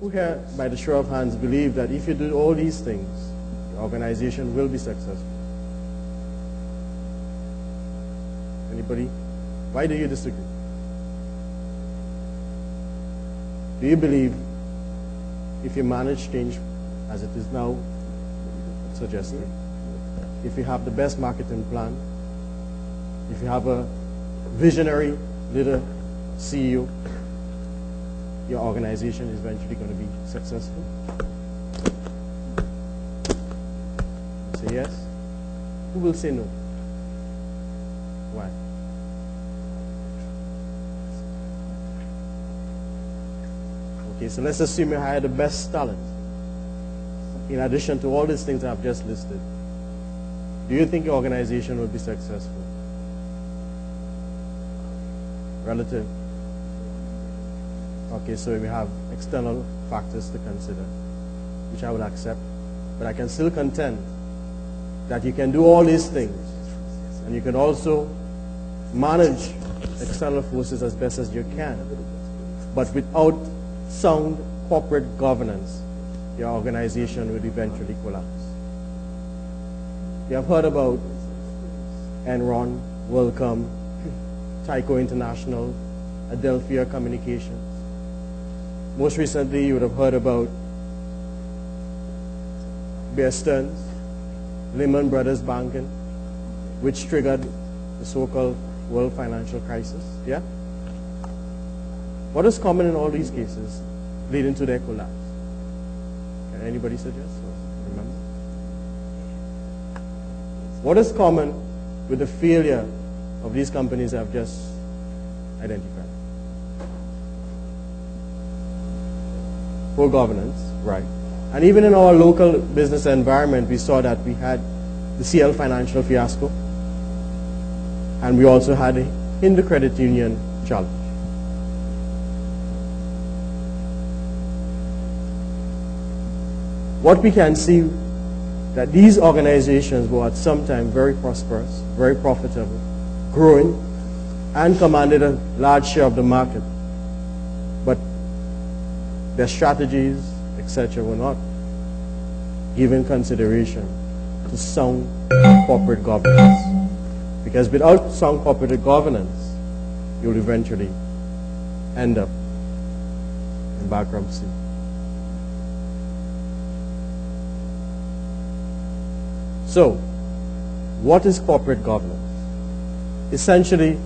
Who here, by the show of hands, believe that if you do all these things, the organization will be successful? Anybody? Why do you disagree? Do you believe if you manage change as it is now suggested, if you have the best marketing plan, if you have a visionary leader, CEO, your organization is eventually going to be successful? Say yes. Who will say no? Why? Okay, so let's assume you hire the best talent. In addition to all these things I've just listed, do you think your organization will be successful? Relative. Okay, so we have external factors to consider, which I would accept. But I can still contend that you can do all these things, and you can also manage external forces as best as you can. But without sound corporate governance, your organization will eventually collapse. You have heard about Enron, WorldCom, Tyco International, Adelphia Communications. Most recently, you would have heard about Bear Stearns, Lehman Brothers banking, which triggered the so-called world financial crisis. Yeah? What is common in all these cases leading to their collapse? Can anybody suggest or remember? What is common with the failure of these companies I've just identified? Poor governance, right. And even in our local business environment, we saw that we had the CL financial fiasco, and we also had a Hindu credit union challenge. What we can see that these organizations were at some time very prosperous, very profitable, growing, and commanded a large share of the market. But their strategies, etc., were not given consideration to sound corporate governance. Because without sound corporate governance, you'll eventually end up in bankruptcy. So, what is corporate governance? Essentially,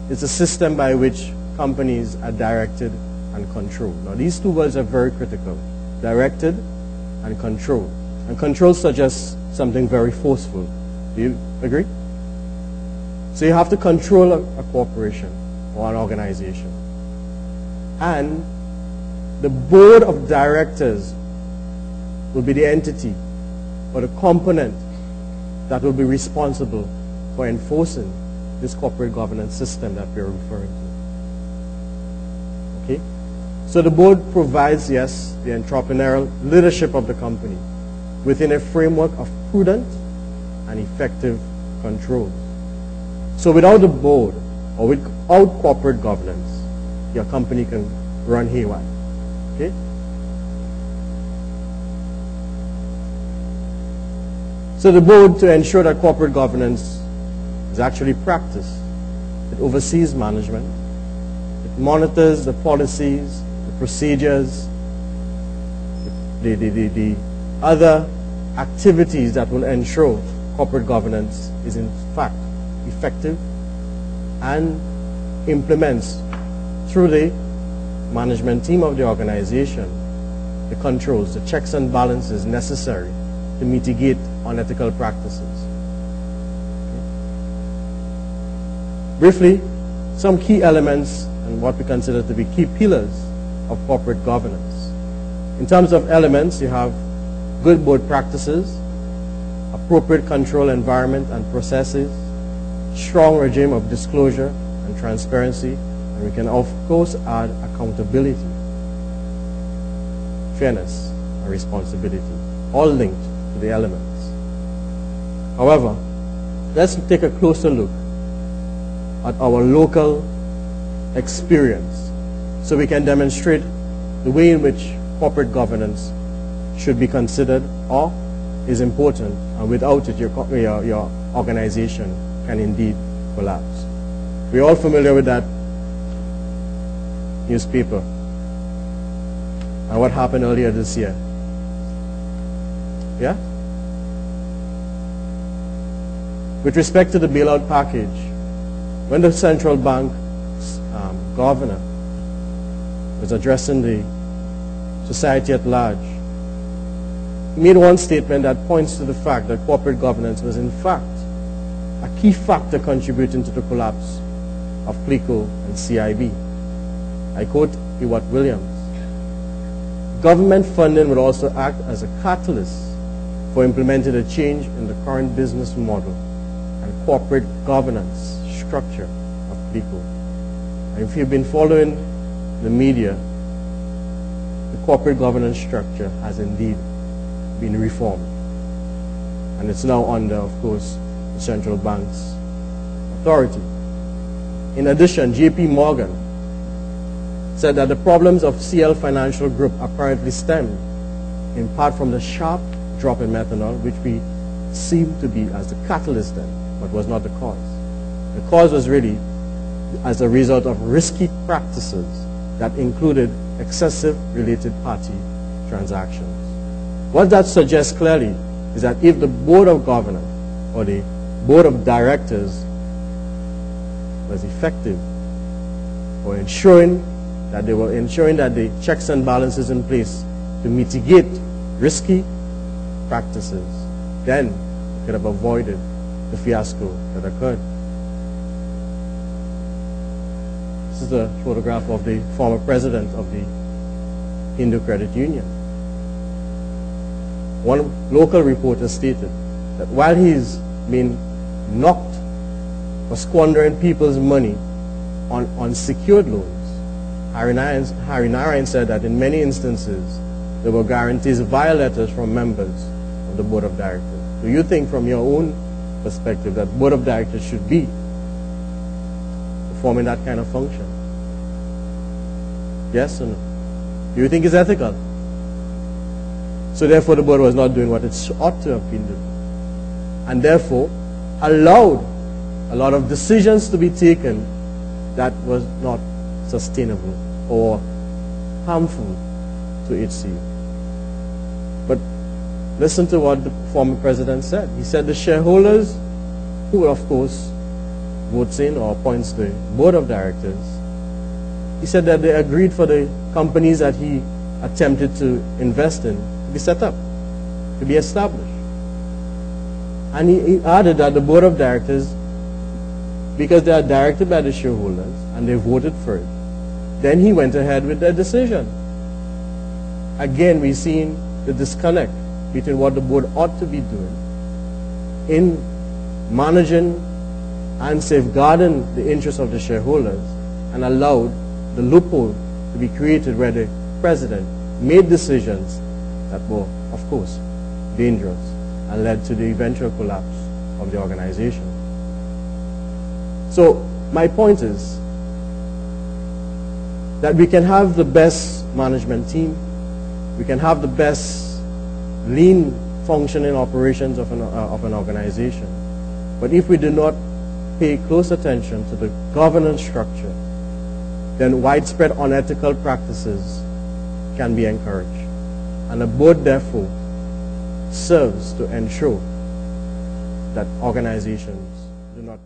it's a system by which companies are directed and controlled. Now, these two words are very critical. Directed and controlled. And control suggests something very forceful. Do you agree? So you have to control a corporation or an organization. And the board of directors will be the entity or the component that will be responsible for enforcing this corporate governance system that we're referring to. Okay? So the board provides, yes, the entrepreneurial leadership of the company within a framework of prudent and effective controls. So without the board or without corporate governance, your company can run haywire. Okay? So the board, to ensure that corporate governance is actually practiced, it oversees management, it monitors the policies, the procedures, the other activities that will ensure corporate governance is in fact effective, and implements through the management team of the organization the controls, the checks and balances necessary to mitigate unethical practices. Briefly, some key elements and what we consider to be key pillars of corporate governance. In terms of elements, you have good board practices, appropriate control environment and processes, strong regime of disclosure and transparency, and we can of course add accountability, fairness, and responsibility, all linked to the elements. However, let's take a closer look at our local experience so we can demonstrate the way in which corporate governance should be considered or is important, and without it, your organization can indeed collapse. We're all familiar with that newspaper and what happened earlier this year. Yeah? With respect to the bailout package, when the central bank governor was addressing the society at large, he made one statement that points to the fact that corporate governance was in fact a key factor contributing to the collapse of CLICO and CIB. I quote Ewart Williams, "Government funding would also act as a catalyst for implementing a change in the current business model and corporate governance structure of CLICO." And if you've been following the media, the corporate governance structure has indeed been reformed. And it's now under, of course, the central bank's authority. In addition, JP Morgan said that the problems of CL Financial Group apparently stemmed in part from the sharp drop in methanol, which we seem to be as the catalyst then, but was not the cause. The cause was really as a result of risky practices that included excessive related party transactions. What that suggests clearly is that if the board of governors or the board of directors was effective for ensuring that the checks and balances in place to mitigate risky practices, then it could have avoided the fiasco that occurred. This is a photograph of the former president of the Hindu Credit Union. One local reporter stated that while he's been knocked for squandering people's money on secured loans, Hari Narayan said that in many instances there were guarantees via letters from members of the board of directors. Do you think from your own perspective that board of directors should be performing that kind of function? Yes or no? Do you think it's ethical? So therefore the board was not doing what it ought to have been doing, and therefore allowed a lot of decisions to be taken that was not sustainable or harmful to HCU. But listen to what the former president said. He said the shareholders, who of course votes in or appoints the board of directors, he said that they agreed for the companies that he attempted to invest in to be set up, to be established. And he added that the board of directors, because they are directed by the shareholders and they voted for it, then he went ahead with their decision. Again, we've seen the disconnect between what the board ought to be doing in managing and safeguarding the interests of the shareholders, and allowed the loophole to be created where the president made decisions that were, of course, dangerous and led to the eventual collapse of the organization. So my point is that we can have the best management team, we can have the best lean functioning operations of an organization, but if we do not pay close attention to the governance structure, then widespread unethical practices can be encouraged. And the board, therefore, serves to ensure that organizations do not